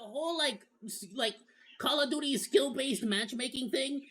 whole like Call of Duty skill-based matchmaking thing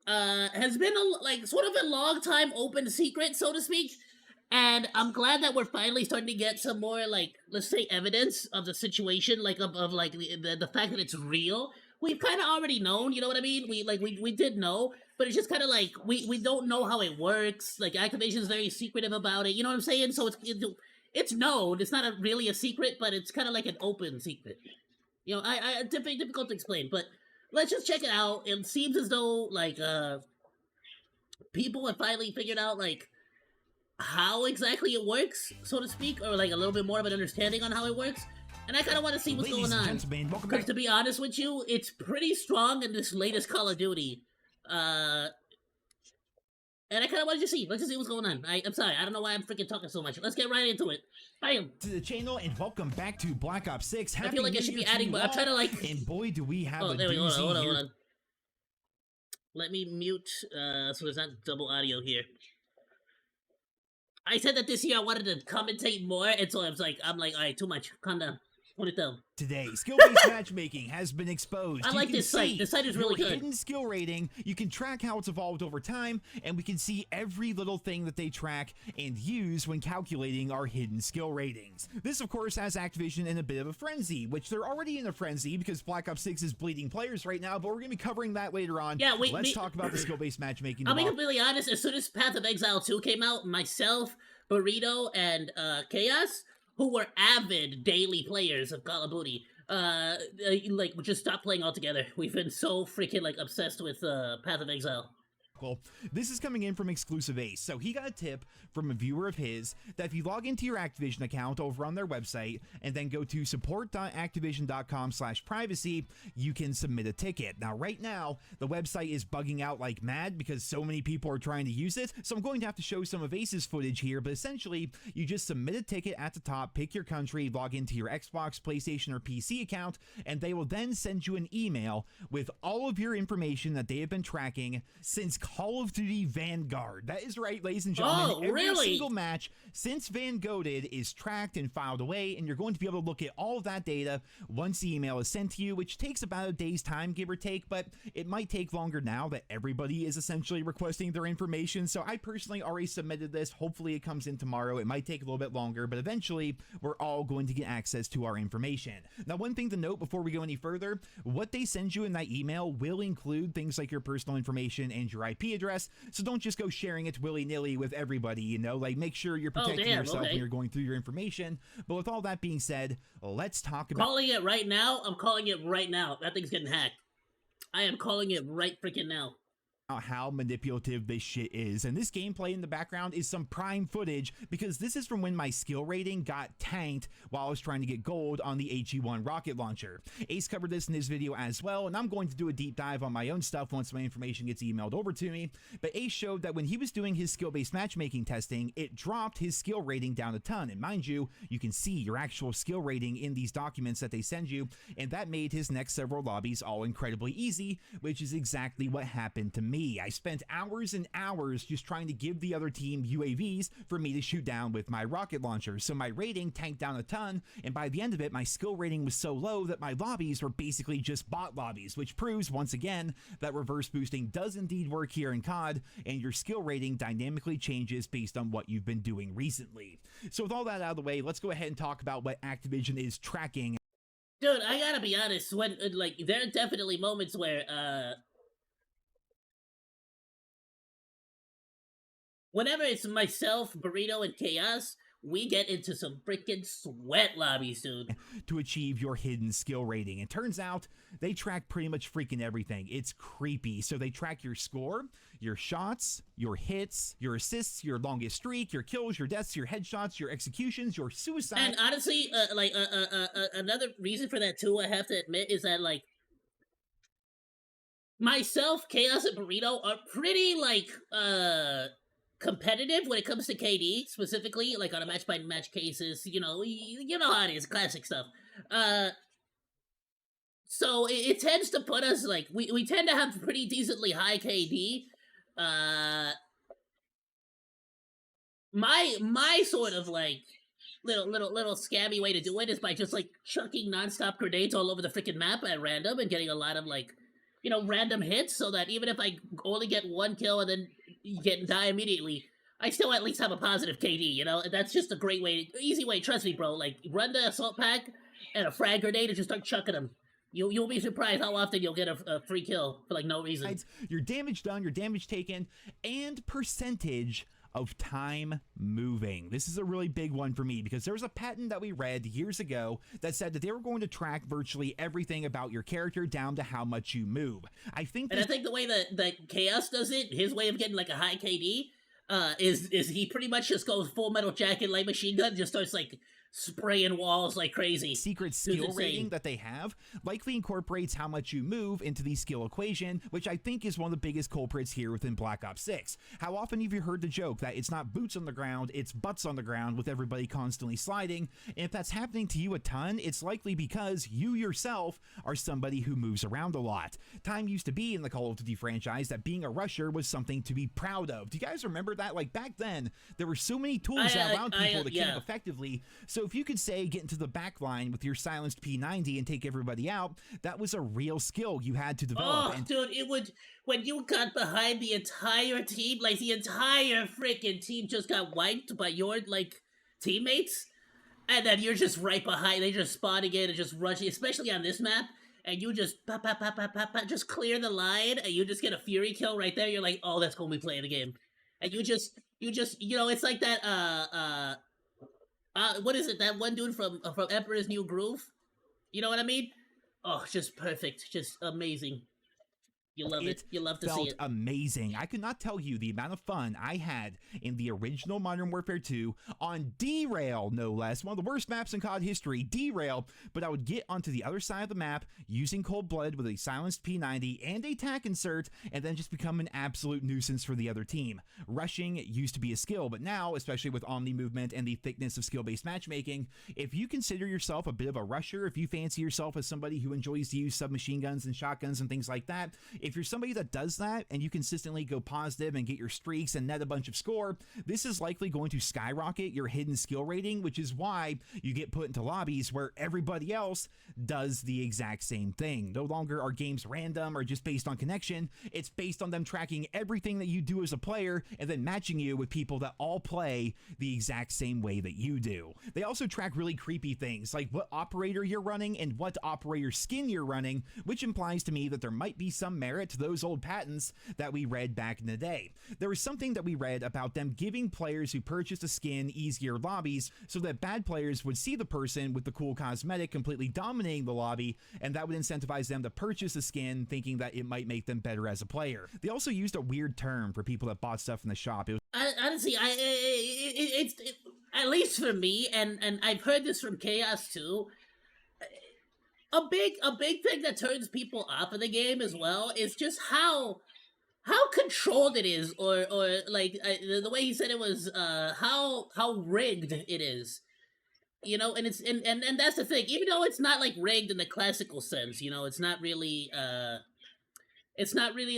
has been sort of a long time open secret, so to speak. And I'm glad that we're finally starting to get some more, like, let's say, evidence of the situation, like of like the fact that it's real. We've kind of already known, you know what I mean? We did know, but it's just kind of like we don't know how it works. Like Activision's very secretive about it. You know what I'm saying? So it's known. It's not really a secret, but it's kind of like an open secret. You know, difficult to explain, but let's just check it out. It seems as though like people have finally figured out like how exactly it works, so to speak, or like a little bit more of an understanding on how it works. And I kind of want to see what's going on. Because to be honest with you, it's pretty strong in this latest Call of Duty. And I kind of want to see. Let's just see what's going on. I'm sorry, I don't know why I'm freaking talking so much. Let's get right into it. Bam! To the channel and welcome back to Black Ops 6. I feel like I should be adding, but I'm trying to like. And boy, do we have a there doozy hold here. on. Let me mute so there's not double audio here. I said that this year I wanted to commentate more, and so I was like, all right, too much. Calm down. Put it down. Today, skill-based matchmaking has been exposed. I like this site. This site is really good. Hidden skill rating. You can track how it's evolved over time, and we can see every little thing that they track and use when calculating our hidden skill ratings. This, of course, has Activision in a bit of a frenzy, which they're already in a frenzy because Black Ops 6 is bleeding players right now, but we're going to be covering that later on. Yeah, let's talk about the skill-based matchmaking. I'll be completely honest. As soon as Path of Exile 2 came out, myself, Burrito, and Chaos, who were avid daily players of Call of Duty, like, we just stopped playing altogether. We've been so freaking, like, obsessed with Path of Exile. This is coming in from Exclusive Ace. So he got a tip from a viewer of his that if you log into your Activision account over on their website and then go to support.activision.com/privacy, you can submit a ticket. Now, right now, the website is bugging out like mad because so many people are trying to use it. So I'm going to have to show some of Ace's footage here, but essentially, you just submit a ticket at the top, pick your country, log into your Xbox, PlayStation, or PC account, and they will then send you an email with all of your information that they have been tracking since Call of Duty Vanguard. That is right, ladies and gentlemen. Every single match since Vanguarded is tracked and filed away, and you're going to be able to look at all of that data once the email is sent to you, which takes about a day's time, give or take, but it might take longer now that everybody is essentially requesting their information. So I personally already submitted this. Hopefully it comes in tomorrow. It might take a little bit longer, but eventually we're all going to get access to our information. Now, one thing to note before we go any further, what they send you in that email will include things like your personal information and your IP address, so don't just go sharing it willy-nilly with everybody, you know, like make sure you're protecting yourself when you're going through your information. But with all that being said, let's talk about— Calling it right now. I'm calling it right now. That thing's getting hacked. I am calling it right freaking now. How manipulative this shit is. And this gameplay in the background is some prime footage because this is from when my skill rating got tanked while I was trying to get gold on the HE1 rocket launcher. Ace covered this in his video as well, and I'm going to do a deep dive on my own stuff once my information gets emailed over to me. But Ace showed that when he was doing his skill-based matchmaking testing, it dropped his skill rating down a ton. And mind you, you can see your actual skill rating in these documents that they send you, and that made his next several lobbies all incredibly easy, which is exactly what happened to me. I spent hours and hours just trying to give the other team UAVs for me to shoot down with my rocket launcher, so my rating tanked down a ton, and by the end of it, my skill rating was so low that my lobbies were basically just bot lobbies, which proves once again that reverse boosting does indeed work here in COD, and your skill rating dynamically changes based on what you've been doing recently. So with all that out of the way, let's go ahead and talk about what Activision is tracking. Dude, I gotta be honest, when, like, there are definitely moments where, whenever it's myself, Burrito, and Chaos, we get into some freaking sweat lobbies, dude. To achieve your hidden skill rating. It turns out they track pretty much freaking everything. It's creepy. So they track your score, your shots, your hits, your assists, your longest streak, your kills, your deaths, your headshots, your executions, your suicide. And honestly, another reason for that too, I have to admit, is that, like, myself, Chaos, and Burrito are pretty, like, competitive when it comes to KD, specifically, like on a match-by-match cases, you know how it is, classic stuff. So it tends to put us, like, we tend to have pretty decently high KD. My sort of, like, little scammy way to do it is by just like chucking nonstop grenades all over the freaking map at random and getting a lot of like, random hits, so that even if I only get one kill and then die immediately, I still at least have a positive KD. That's just a great way, easy way. Trust me, bro. Like run the assault pack and a frag grenade and just start chucking them. You'll be surprised how often you'll get a free kill for like no reason. Your damage done, your damage taken, and percentage of time moving. This is a really big one for me because there was a patent that we read years ago that said that they were going to track virtually everything about your character down to how much you move. I think the way that Chaos does it, his way of getting like a high KD, is he pretty much just goes full metal jacket, light machine gun, just starts like spraying walls like crazy. Secret skill rating that they have likely incorporates how much you move into the skill equation, which I think is one of the biggest culprits here within Black Ops 6. How often have you heard the joke that it's not boots on the ground, it's butts on the ground with everybody constantly sliding? And if that's happening to you a ton, it's likely because you yourself are somebody who moves around a lot. Time used to be in the Call of Duty franchise that being a rusher was something to be proud of. Do you guys remember that? Like back then, there were so many tools that allowed people to camp effectively. So if you could say get into the back line with your silenced P90 and take everybody out, that was a real skill you had to develop. Oh, dude, it would, when you got behind the entire team, like the entire freaking team just got wiped by your, like, teammates, and then you're just right behind, they just spawning in and just rushing, especially on this map, and you just just clear the line, and you just get a fury kill right there, you're like, oh, that's gonna be playing the game. And you just, it's like that, what is it? That one dude from Emperor's New Groove? You know what I mean? Oh, just perfect. Just amazing. You love it. You love to see it. Felt amazing. I could not tell you the amount of fun I had in the original Modern Warfare 2 on Derail, no less. One of the worst maps in COD history, Derail. But I would get onto the other side of the map using Cold Blood with a silenced P90 and a tac insert, and then just become an absolute nuisance for the other team. Rushing used to be a skill, but now, especially with Omni movement and the thickness of skill-based matchmaking, if you consider yourself a bit of a rusher, if you fancy yourself as somebody who enjoys to use submachine guns and shotguns and things like that, if you're somebody that does that and you consistently go positive and get your streaks and net a bunch of score, this is likely going to skyrocket your hidden skill rating, which is why you get put into lobbies where everybody else does the exact same thing. No longer are games random or just based on connection. It's based on them tracking everything that you do as a player and then matching you with people that all play the exact same way that you do. They also track really creepy things like what operator you're running and what operator skin you're running, which implies to me that there might be some merit to those old patents that we read back in the day. There was something that we read about them giving players who purchased a skin easier lobbies so that bad players would see the person with the cool cosmetic completely dominating the lobby, and that would incentivize them to purchase a skin thinking that it might make them better as a player. They also used a weird term for people that bought stuff in the shop. It was honestly, it's at least for me, and I've heard this from Chaos too. A big thing that turns people off of the game as well is just how controlled it is, or like the way he said it was how rigged it is, and it's and that's the thing. Even though it's not like rigged in the classical sense, it's not really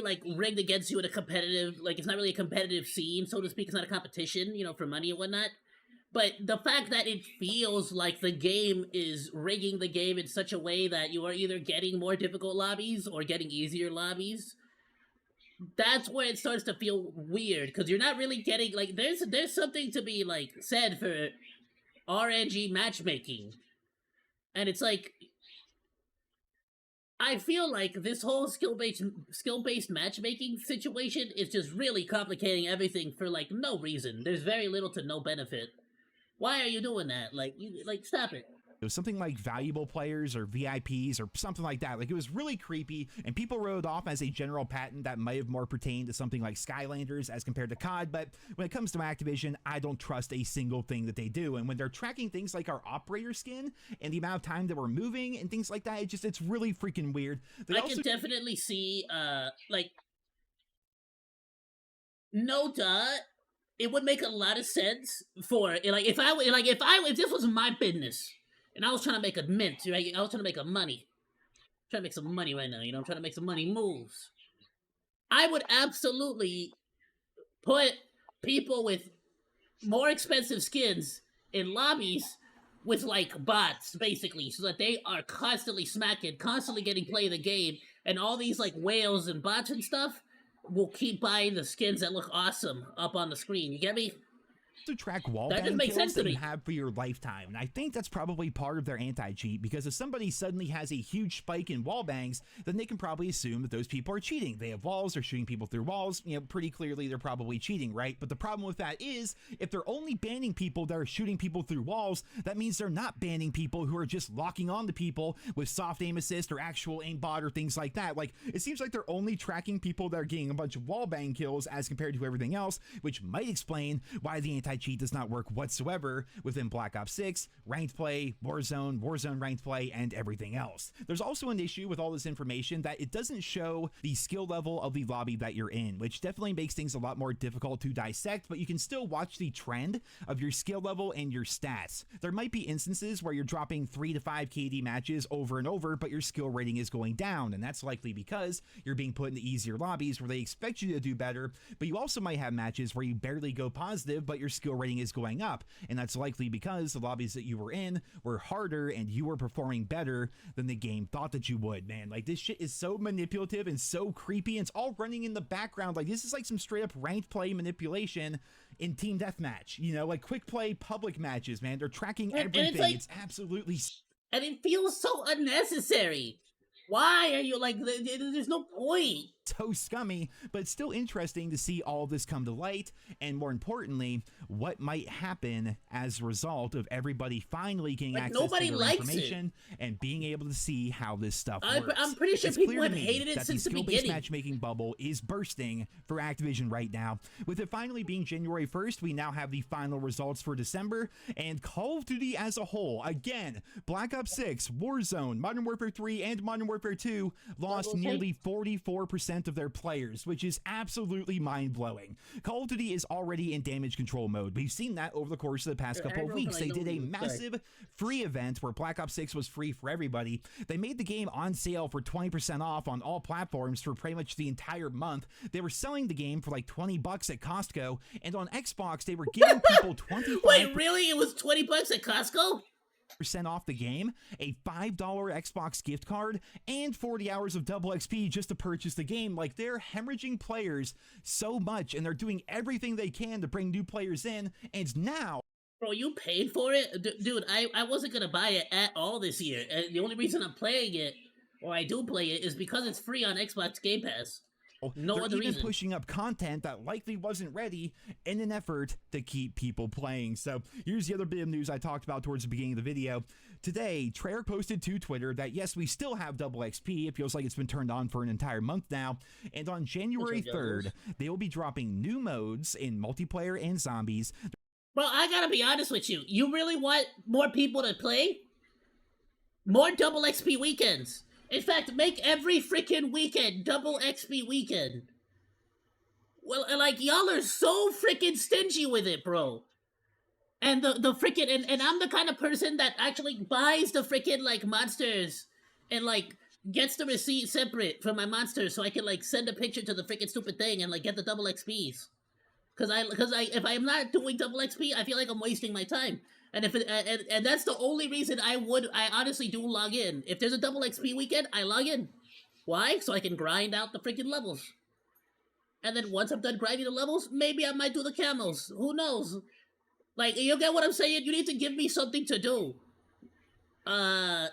like rigged against you in a competitive, like it's not really a competitive scene, so to speak. It's not a competition, for money and whatnot. But the fact that it feels like the game is rigging the game in such a way that you are either getting more difficult lobbies or getting easier lobbies, that's where it starts to feel weird, because you're not really getting, like, there's something to be, like, said for RNG matchmaking. And it's like, I feel like this whole skill-based matchmaking situation is just really complicating everything for, like, no reason. There's very little to no benefit. Why are you doing that? Like, stop it. It was something like valuable players or VIPs or something like that. Like, it was really creepy, and people wrote it off as a general patent that might have more pertained to something like Skylanders as compared to COD. But when it comes to Activision, I don't trust a single thing that they do. And when they're tracking things like our operator skin and the amount of time that we're moving and things like that, it's really freaking weird. I can definitely see, like, no duh. It would make a lot of sense for, like, if this was my business and I was trying to make a mint, right? I was trying to make trying to make some money right now. I'm trying to make some money moves. I would absolutely put people with more expensive skins in lobbies with like bots, basically, so that they are constantly smacking, constantly getting play of the game, and all these like whales and bots and stuff will keep buying the skins that look awesome up on the screen. You get me? To track That just wallbang makes kills sense to that you me. have for your lifetime. And I think that's probably part of their anti-cheat, because if somebody suddenly has a huge spike in wallbangs, then they can probably assume that those people are cheating. They have walls, they're shooting people through walls, you know, pretty clearly they're probably cheating, right? But the problem with that is, if they're only banning people that are shooting people through walls, that means they're not banning people who are just locking on to people with soft aim assist or actual aimbot or things like that. Like, it seems like they're only tracking people that are getting a bunch of wallbang kills as compared to everything else, which might explain why the anti-cheat does not work whatsoever within Black Ops 6, ranked play, Warzone ranked play, and everything else. There's also an issue with all this information that it doesn't show the skill level of the lobby that you're in, which definitely makes things a lot more difficult to dissect, but you can still watch the trend of your skill level and your stats. There might be instances where you're dropping 3 to 5 KD matches over and over, but your skill rating is going down, and that's likely because you're being put into easier lobbies where they expect you to do better, but you also might have matches where you barely go positive, but your skill rating is going up, and that's likely because the lobbies that you were in were harder and you were performing better than the game thought that you would. Man, like, this shit is so manipulative and so creepy, and it's all running in the background. Like, this is like some straight up ranked play manipulation in team deathmatch, you know, like quick play public matches. Man, they're tracking everything. It's, like, it's absolutely, and it feels so unnecessary. Why are you like? There's no point. so scummy, but it's still interesting to see all this come to light, and more importantly, what might happen as a result of everybody finally getting Like, access nobody to their likes information and being able to see how this stuff works. I'm pretty sure It's people clear have to me hated it that since the the skill-based beginning. matchmaking bubble is bursting for Activision right now. With it finally being January 1st, we now have the final results for December, and Call of Duty as a whole, again, Black Ops 6, Warzone, Modern Warfare 3, and Modern Warfare 2 lost nearly 44% of their players, which is absolutely mind-blowing. Call of Duty is already in damage control mode. We've seen that over the course of the past couple of weeks. They did a massive free event where Black Ops 6 was free for everybody. They made the game on sale for 20% off on all platforms for pretty much the entire month. They were selling the game for like $20 at Costco, and on Xbox they were giving people 25%. Wait, really? It was $20 at Costco? Off the game, a $5 Xbox gift card, and 40 hours of double XP just to purchase the game. Like, they're hemorrhaging players so much, and they're doing everything they can to bring new players in, and now... Bro, you paid for it? Dude, I wasn't gonna buy it at all this year. And the only reason I'm playing it, or I do play it, is because it's free on Xbox Game Pass. No they're other even reason. pushing up content that likely wasn't ready in an effort to keep people playing. So here's the other bit of news I talked about towards the beginning of the video. Today, Treyarch posted to Twitter that yes, we still have double XP. It feels like it's been turned on for an entire month now. And on January 3rd, they will be dropping new modes in multiplayer and zombies. Bro, I gotta be honest with you. You really want more people to play? More double XP weekends. In fact, make every freaking weekend double XP weekend. Well, like, y'all are so freaking stingy with it, bro. And the freaking, and I'm the kind of person that actually buys the freaking, like, monsters and, like, gets the receipt separate from my monsters so I can, like, send a picture to the freaking stupid thing and, like, get the double XPs. Because if I'm not doing double XP, I feel like I'm wasting my time. And if and that's the only reason I honestly do log in. If there's a double XP weekend, I log in. Why? So I can grind out the freaking levels. And then once I'm done grinding the levels, maybe I might do the camos. Who knows? Like, you get what I'm saying? You need to give me something to do. Or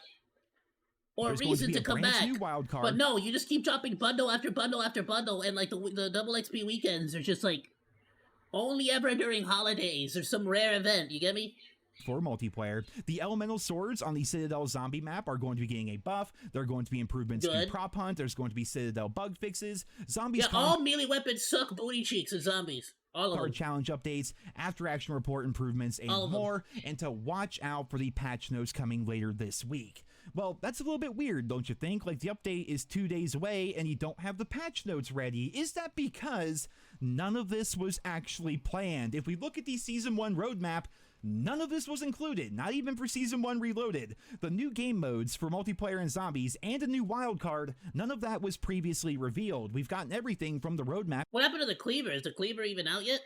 There's reason to come back. Wild card. But no, you just keep dropping bundle after bundle after bundle, and like the double XP weekends are just like only ever during holidays or some rare event. You get me? For multiplayer, the elemental swords on the Citadel zombie map are going to be getting a buff. There are going to be improvements to prop hunt. There's going to be Citadel bug fixes. Zombies. Yeah, all melee weapons suck booty cheeks in zombies. All of them. Challenge updates, after action report improvements, and more. And to watch out for the patch notes coming later this week. Well, that's a little bit weird, don't you think? Like, the update is 2 days away and you don't have the patch notes ready. Is that because none of this was actually planned? If we look at the Season 1 roadmap, none of this was included, not even for Season 1 Reloaded. The new game modes for multiplayer and zombies and a new wildcard, none of that was previously revealed. We've gotten everything from the roadmap. What happened to the cleaver? Is the cleaver even out yet?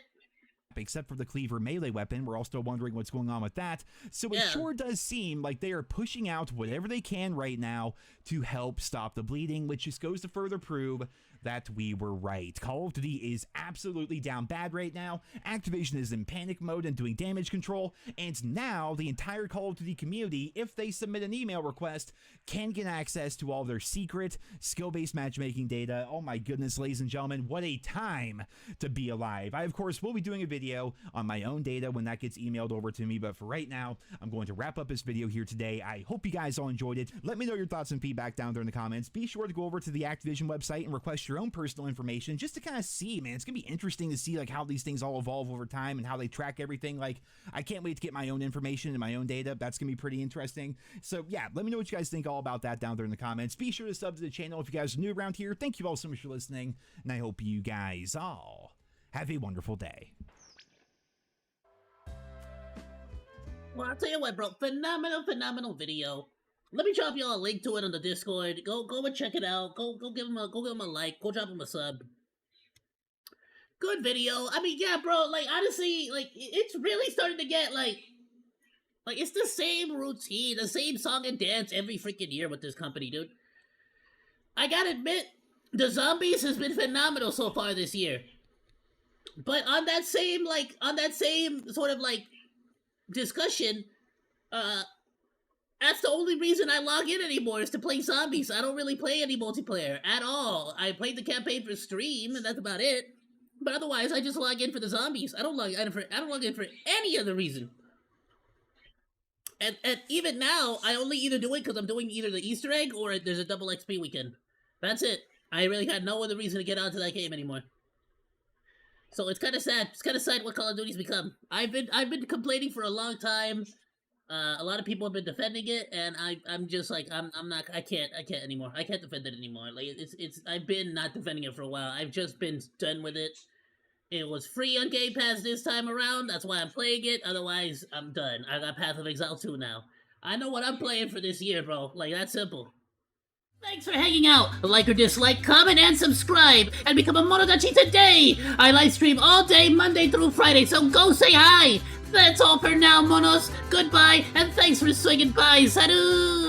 except for the cleaver melee weapon. We're all still wondering what's going on with that. So it sure does seem like they are pushing out whatever they can right now to help stop the bleeding, which just goes to further prove that we were right. Call of Duty is absolutely down bad right now. Activision is in panic mode and doing damage control, and now the entire Call of Duty community, if they submit an email request, can get access to all their secret skill-based matchmaking data. Oh my goodness, ladies and gentlemen, what a time to be alive. I, of course, will be doing a video on my own data when that gets emailed over to me, but for right now, I'm going to wrap up this video here today. I hope you guys all enjoyed it. Let me know your thoughts and feedback down there in the comments. Be sure to go over to the Activision website and request your own personal information just to kind of see, man. It's gonna be interesting to see like how these things all evolve over time and how they track everything. Like, I can't wait to get my own information and my own data. That's gonna be pretty interesting. So yeah, let me know what you guys think all about that down there in the comments. Be sure to sub to the channel if you guys are new around here. Thank you all so much for listening, and I hope you guys all have a wonderful day. Well, I'll tell you what, bro. Phenomenal video. Let me drop y'all a link to it on the Discord. Go and check it out. Go give him a like. Go drop him a sub. Good video. I mean, yeah, bro. Like, honestly, like, it's really starting to get like it's the same routine, the same song and dance every freaking year with this company, dude. I gotta admit, the zombies has been phenomenal so far this year. But on that same sort of like discussion, that's the only reason I log in anymore is to play zombies. I don't really play any multiplayer at all. I played the campaign for stream, and that's about it. But otherwise, I just log in for the zombies. I don't log in for any other reason. And even now, I only either do it because I'm doing either the Easter egg or there's a double XP weekend. That's it. I really got no other reason to get onto that game anymore. So it's kind of sad. It's kind of sad what Call of Duty's become. I've been complaining for a long time. A lot of people have been defending it, and I'm just like I can't anymore. I can't defend it anymore. Like I've been not defending it for a while. I've just been done with it. It was free on Game Pass this time around. That's why I'm playing it. Otherwise, I'm done. I got Path of Exile 2 now. I know what I'm playing for this year, bro. Like, that's simple. Thanks for hanging out. Like or dislike, comment, and subscribe, and become a Monodachi today! I live stream all day, Monday through Friday, so go say hi! That's all for now, Monos. Goodbye, and thanks for swinging by. Salut!